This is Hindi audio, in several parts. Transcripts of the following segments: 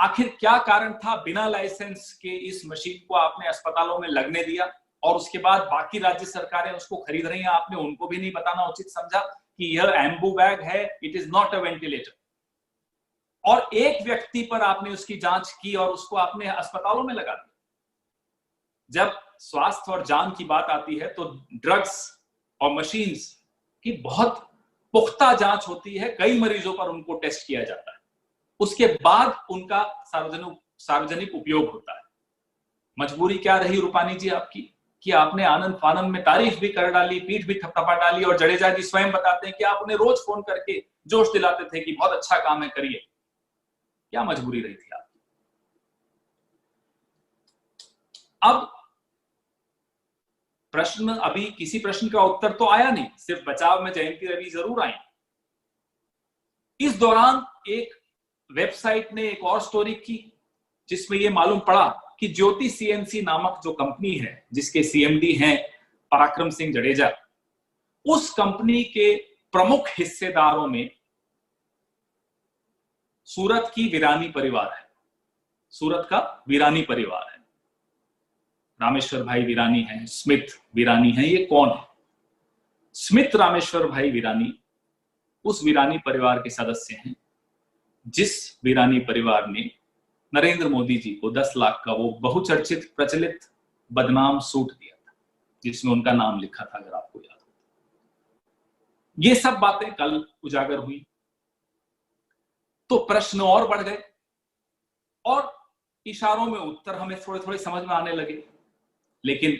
आखिर क्या कारण था बिना लाइसेंस के इस मशीन को आपने अस्पतालों में लगने दिया, और उसके बाद बाकी राज्य सरकारें उसको खरीद रही हैं, आपने उनको भी नहीं बताना उचित समझा कि यह एम्बू बैग है, it is not a ventilator. और एक व्यक्ति पर आपने उसकी जांच की और उसको आपने अस्पतालों में लगा दिया। जब स्वास्थ्य और जान की बात आती है तो ड्रग्स और मशीन्स की बहुत पुख्ता जांच होती है, कई मरीजों पर उनको टेस्ट किया जाता है, उसके बाद उनका सार्वजनिक उपयोग होता है। मजबूरी क्या रही रूपानी जी आपकी कि आपने आनंद फानंद में तारीफ भी कर डाली, पीठ भी थपथपा डाली, और जडेजा जी स्वयं बताते हैं कि आप उन्हें रोज फोन करके जोश दिलाते थे कि बहुत अच्छा काम है, करिए। क्या मजबूरी रही थी आपकी? अब प्रश्न, अभी किसी प्रश्न का उत्तर तो आया नहीं, सिर्फ बचाव में जयंती रवि जरूर आई। इस दौरान एक वेबसाइट ने एक और स्टोरी की जिसमें यह मालूम पड़ा कि ज्योति सीएनसी नामक जो कंपनी है जिसके सीएमडी हैं पराक्रम सिंह जडेजा, उस कंपनी के प्रमुख हिस्सेदारों में सूरत की वीरानी परिवार है। सूरत का वीरानी परिवार है, रामेश्वर भाई वीरानी है, स्मिथ वीरानी है। ये कौन है? स्मिथ रामेश्वर भाई वीरानी उस वीरानी परिवार के सदस्य हैं जिस वीरानी परिवार ने नरेंद्र मोदी जी को 10 लाख का वो बहुचर्चित प्रचलित बदनाम सूट दिया था जिसमें उनका नाम लिखा था, अगर आपको याद हो। ये सब बातें कल उजागर हुई तो प्रश्न और बढ़ गए और इशारों में उत्तर हमें थोड़े थोड़े समझ में आने लगे। लेकिन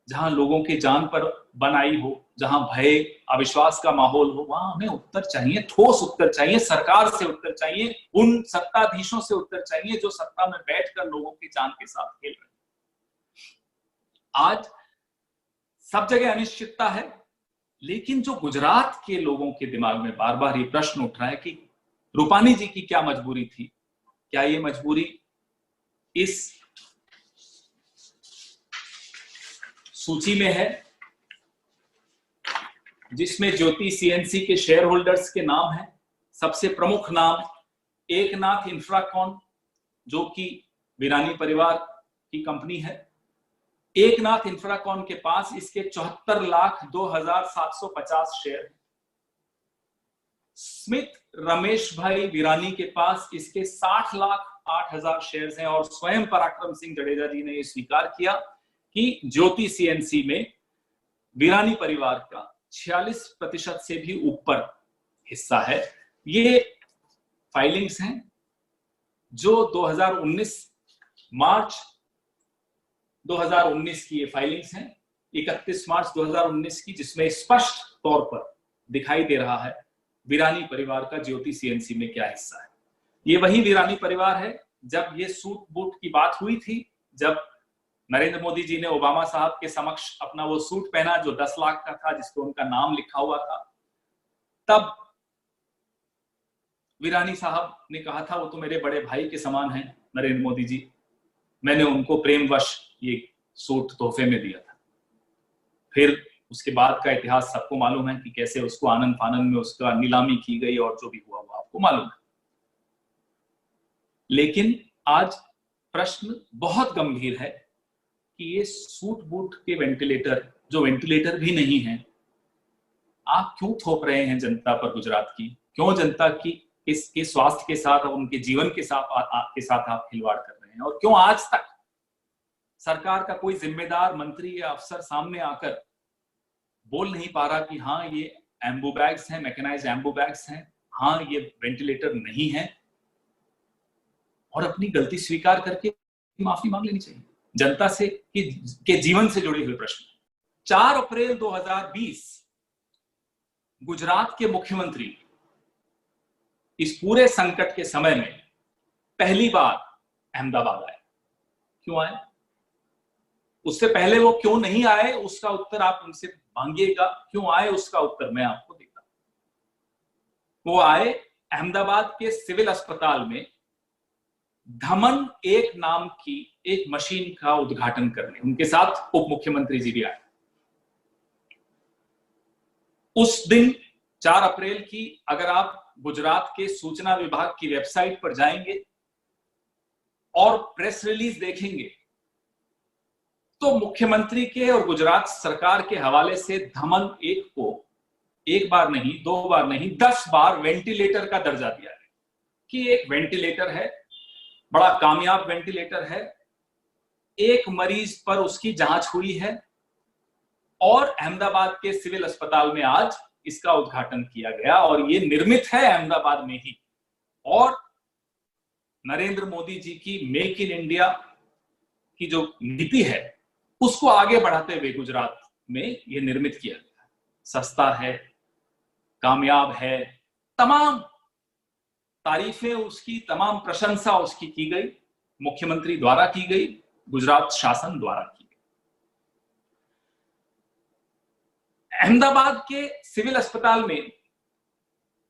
जहां लोगों के जान पर बन आई हो, जहां भय अविश्वास का माहौल हो, वहां हमें उत्तर चाहिए, ठोस उत्तर चाहिए, सरकार से उत्तर चाहिए, उन सत्ताधीशों से उत्तर चाहिए जो सत्ता में बैठकर लोगों की जान के साथ खेल रहे हैं। आज सब जगह अनिश्चितता है, लेकिन जो गुजरात के लोगों के दिमाग में बार बार ये प्रश्न उठ रहा है कि रूपानी जी की क्या मजबूरी थी? क्या ये मजबूरी इस सूची में है जिसमें ज्योति सीएनसी के शेयर होल्डर्स के नाम है? सबसे प्रमुख नाम एकनाथ इंफ्राकॉन, जो कि वीरानी परिवार की कंपनी है। एकनाथ इंफ्राकॉन के पास इसके 74,02,750 शेयर हैं। स्मिथ रमेश भाई वीरानी के पास इसके 60,08,000 शेयर्स हैं, और स्वयं पराक्रम सिंह जडेजा जी ने यह स्वीकार किया कि ज्योति सीएनसी में वीरानी परिवार का 46% से भी ऊपर हिस्सा है। ये फाइलिंग्स हैं जो 2019 मार्च 2019 की ये फाइलिंग्स हैं, 31 मार्च 2019 की, जिसमें स्पष्ट तौर पर दिखाई दे रहा है वीरानी परिवार का ज्योति सीएनसी में क्या हिस्सा है। ये वही वीरानी परिवार है जब ये सूट बूट की बात हुई थी, जब नरेंद्र मोदी जी ने ओबामा साहब के समक्ष अपना वो सूट पहना जो 10 लाख का था, जिसपे उनका नाम लिखा हुआ था, तब वीरानी साहब ने कहा था वो तो मेरे बड़े भाई के समान हैं नरेंद्र मोदी जी, मैंने उनको प्रेमवश ये सूट तोहफे में दिया था। फिर उसके बाद का इतिहास सबको मालूम है कि कैसे उसको आनंद फानंद में उसका नीलामी की गई और जो भी हुआ वो आपको मालूम है। लेकिन आज प्रश्न बहुत गंभीर है कि ये सूट बूट के वेंटिलेटर, जो वेंटिलेटर भी नहीं है, आप क्यों थोप रहे हैं जनता पर गुजरात की? क्यों जनता की इसके स्वास्थ्य के साथ और उनके जीवन के साथ आप खिलवाड़ कर रहे हैं? और क्यों आज तक सरकार का कोई जिम्मेदार मंत्री या अफसर सामने आकर बोल नहीं पा रहा कि हाँ ये एम्बू बैग्स हैं, मैकेनाइज्ड एम्बू बैग्स हैं, हाँ ये वेंटिलेटर नहीं है, और अपनी गलती स्वीकार करके माफी मांग लेनी चाहिए जनता से के जीवन से जुड़े हुए प्रश्न। 4 अप्रैल 2020 गुजरात के मुख्यमंत्री इस पूरे संकट के समय में पहली बार अहमदाबाद आए। क्यों आए? उससे पहले वो क्यों नहीं आए उसका उत्तर आप उनसे मांगिएगा, क्यों आए उसका उत्तर मैं आपको देता हूं। वो आए अहमदाबाद के सिविल अस्पताल में धमन 1 नाम की एक मशीन का उद्घाटन करने। उनके साथ उप मुख्यमंत्री जी भी आए। उस दिन 4 अप्रैल की, अगर आप गुजरात के सूचना विभाग की वेबसाइट पर जाएंगे और प्रेस रिलीज देखेंगे तो मुख्यमंत्री के और गुजरात सरकार के हवाले से धमन 1 को एक बार नहीं, 2 बार नहीं, 10 बार वेंटिलेटर का दर्जा दिया है कि एक वेंटिलेटर है, बड़ा कामयाब वेंटिलेटर है, एक मरीज पर उसकी जांच हुई है और अहमदाबाद के सिविल अस्पताल में आज इसका उद्घाटन किया गया और ये निर्मित है अहमदाबाद में ही। और नरेंद्र मोदी जी की मेक इन इंडिया की जो नीति है उसको आगे बढ़ाते हुए गुजरात में ये निर्मित किया गया। सस्ता है, कामयाब है, तमाम तारीफें उसकी, तमाम प्रशंसा उसकी की गई, मुख्यमंत्री द्वारा की गई, गुजरात शासन द्वारा की गई। अहमदाबाद के सिविल अस्पताल में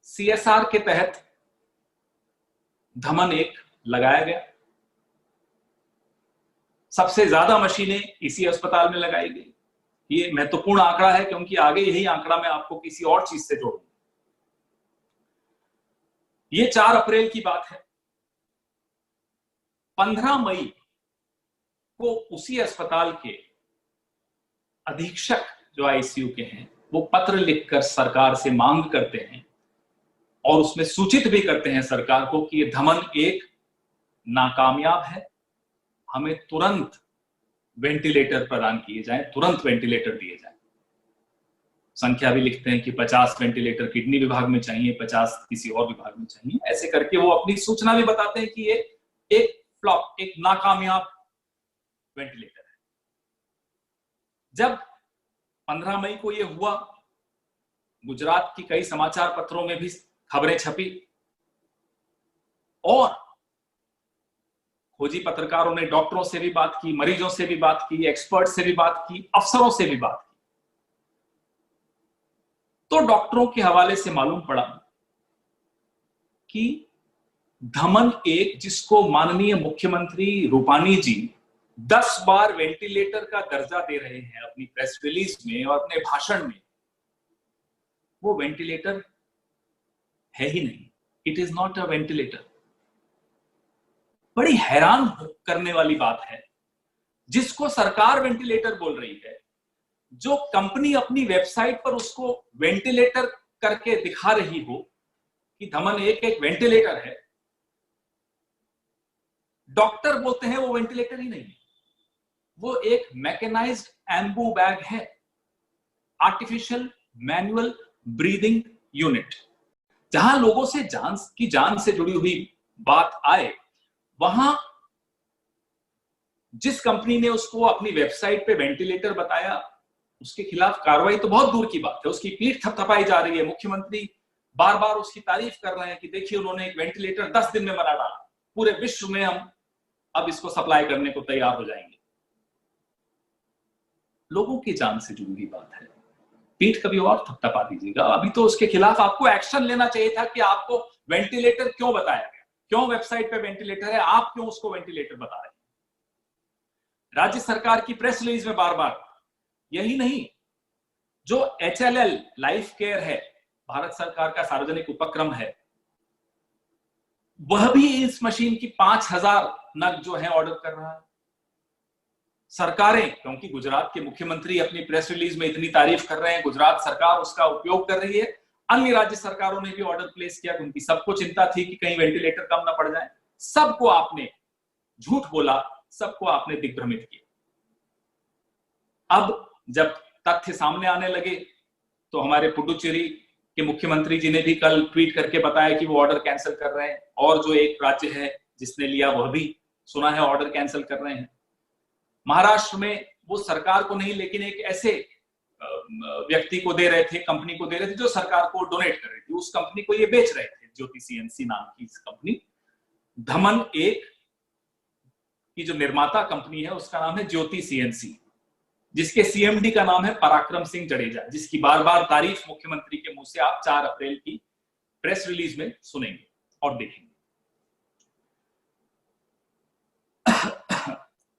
CSR के तहत धमन 1 लगाया गया। सबसे ज्यादा मशीनें इसी अस्पताल में लगाई गई। ये महत्वपूर्ण आंकड़ा है क्योंकि आगे यही आंकड़ा मैं आपको किसी और चीज से जोड़ूंगा। ये 4 अप्रैल की बात है। 15 मई को उसी अस्पताल के अधीक्षक जो आईसीयू के हैं वो पत्र लिखकर सरकार से मांग करते हैं और उसमें सूचित भी करते हैं सरकार को कि ये धमन 1 नाकामयाब है, हमें तुरंत वेंटिलेटर प्रदान किए जाएं, तुरंत वेंटिलेटर दिए जाएं। संख्या भी लिखते हैं कि 50 वेंटिलेटर किडनी विभाग में चाहिए, 50 किसी और विभाग में चाहिए। ऐसे करके वो अपनी सूचना भी बताते हैं कि ये एक फ्लॉप, एक नाकामयाब वेंटिलेटर है। जब 15 मई को ये हुआ, गुजरात की कई समाचार पत्रों में भी खबरें छपी और खोजी पत्रकारों ने डॉक्टरों से भी बात की, मरीजों से भी बात की, एक्सपर्ट से भी बात की, अफसरों से भी बात की। तो डॉक्टरों के हवाले से मालूम पड़ा कि धमन 1 जिसको माननीय मुख्यमंत्री रूपानी जी 10 बार वेंटिलेटर का दर्जा दे रहे हैं अपनी प्रेस रिलीज में और अपने भाषण में, वो वेंटिलेटर है ही नहीं। It is not a ventilator. बड़ी हैरान करने वाली बात है, जिसको सरकार वेंटिलेटर बोल रही है, जो कंपनी अपनी वेबसाइट पर उसको वेंटिलेटर करके दिखा रही हो कि धमन 1 एक वेंटिलेटर है, डॉक्टर बोलते हैं वो वेंटिलेटर ही नहीं है, वो एक मैकेनाइज्ड एम्बू बैग है, आर्टिफिशियल मैनुअल ब्रीदिंग यूनिट। जहां लोगों से जान से जुड़ी हुई बात आए, वहां जिस कंपनी ने उसको अपनी वेबसाइट पे वेंटिलेटर बताया उसके खिलाफ कार्रवाई तो बहुत दूर की बात है, उसकी पीठ थपथपाई जा रही है। मुख्यमंत्री बार बार उसकी तारीफ कर रहे हैं कि देखिए उन्होंने एक वेंटिलेटर 10 दिन में बना डाला, पूरे विश्व में हम अब इसको सप्लाई करने को तैयार हो जाएंगे। लोगों की जान से जुड़ी हुई बात है, पीठ कभी और थपथपा दीजिएगा। अभी तो उसके खिलाफ आपको एक्शन लेना चाहिए था कि आपको वेंटिलेटर क्यों बताया गया, क्यों वेबसाइट पे वेंटिलेटर है, आप क्यों उसको वेंटिलेटर बता रहे हैं। राज्य सरकार की प्रेस रिलीज में बार बार, यही नहीं, जो HLL लाइफ केयर है, भारत सरकार का सार्वजनिक उपक्रम है, वह भी इस मशीन की 5000 नग जो है ऑर्डर कर रहा है। सरकारें, क्योंकि गुजरात के मुख्यमंत्री अपनी प्रेस रिलीज में इतनी तारीफ कर रहे हैं, गुजरात सरकार उसका उपयोग कर रही है, अन्य राज्य सरकारों ने भी ऑर्डर प्लेस किया, उनकी सबको चिंता थी कि कहीं वेंटिलेटर कम ना पड़ जाए। सबको आपने झूठ बोला, सबको आपने दिग्भ्रमित किया। अब जब तथ्य सामने आने लगे तो हमारे पुडुचेरी के मुख्यमंत्री जी ने भी कल ट्वीट करके बताया कि वो ऑर्डर कैंसिल कर रहे हैं, और जो एक राज्य है जिसने लिया वह भी सुना है ऑर्डर कैंसिल कर रहे हैं। महाराष्ट्र में वो सरकार को नहीं लेकिन एक ऐसे व्यक्ति को दे रहे थे, कंपनी को दे रहे थे जो सरकार को डोनेट कर रही थी, उस कंपनी को ये बेच रहे थे, ज्योति CNC नाम की इस कंपनी। धमन 1 की जो निर्माता कंपनी है उसका नाम है ज्योति CNC, जिसके CMD का नाम है पराक्रम सिंह जडेजा, जिसकी बार बार तारीफ मुख्यमंत्री के मुंह से आप 4 अप्रैल की प्रेस रिलीज में सुनेंगे और देखेंगे।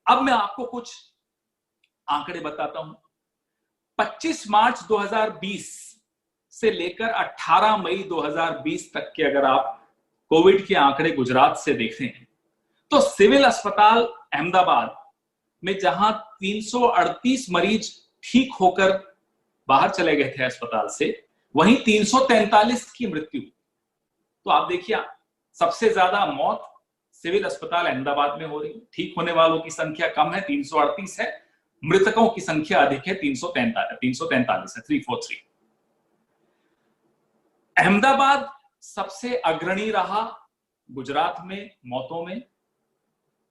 अब मैं आपको कुछ आंकड़े बताता हूं। 25 मार्च 2020 से लेकर 18 मई 2020 तक के अगर आप कोविड के आंकड़े गुजरात से देखते हैं तो सिविल अस्पताल अहमदाबाद में जहां 338 मरीज ठीक होकर बाहर चले गए थे अस्पताल से, वहीं 343 की मृत्यु। तो आप देखिए, सबसे ज्यादा मौत सिविल अस्पताल अहमदाबाद में हो रही है। ठीक होने वालों की संख्या कम है, 338 है, मृतकों की संख्या अधिक है, 343 है, 343। अहमदाबाद सबसे अग्रणी रहा गुजरात में मौतों में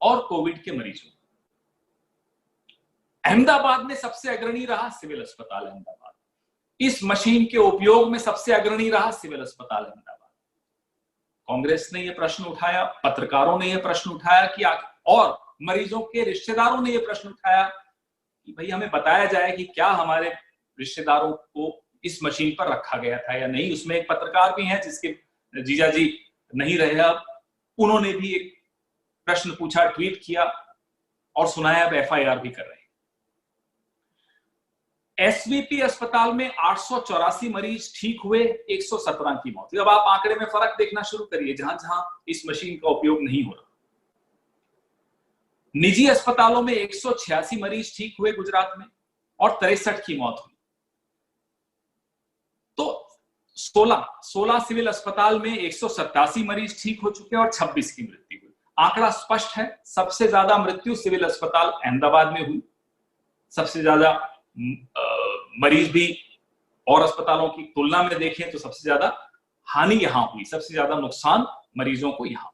और कोविड के मरीजों में। अहमदाबाद में सबसे अग्रणी रहा सिविल अस्पताल अहमदाबाद। इस मशीन के उपयोग में सबसे अग्रणी रहा सिविल अस्पताल अहमदाबाद। कांग्रेस ने यह प्रश्न उठाया, पत्रकारों ने यह प्रश्न उठाया कि और मरीजों के रिश्तेदारों ने यह प्रश्न उठाया कि भाई हमें बताया जाए कि क्या हमारे रिश्तेदारों को इस मशीन पर रखा गया था या नहीं। उसमें एक पत्रकार भी हैं जिसके जीजा जी नहीं रहे अब, उन्होंने भी एक प्रश्न पूछा, ट्वीट किया और सुनाया, अब एफआईआर भी कर रहे हैं। एसवीपी अस्पताल में 884 मरीज ठीक हुए, 117 की मौत। अब आप आंकड़े में फर्क देखना शुरू करिए जहां जहां इस मशीन का उपयोग नहीं हो रहा। निजी अस्पतालों में 186 मरीज ठीक हुए गुजरात में और 63 की मौत हुई। तो 16 सिविल अस्पताल में 187 मरीज ठीक हो चुके हैं और 26 की मृत्यु हुई। आंकड़ा स्पष्ट है, सबसे ज्यादा मृत्यु सिविल अस्पताल अहमदाबाद में हुई, सबसे ज्यादा मरीज भी और अस्पतालों की तुलना में देखें तो सबसे ज्यादा हानि यहां हुई, सबसे ज्यादा नुकसान मरीजों को यहां।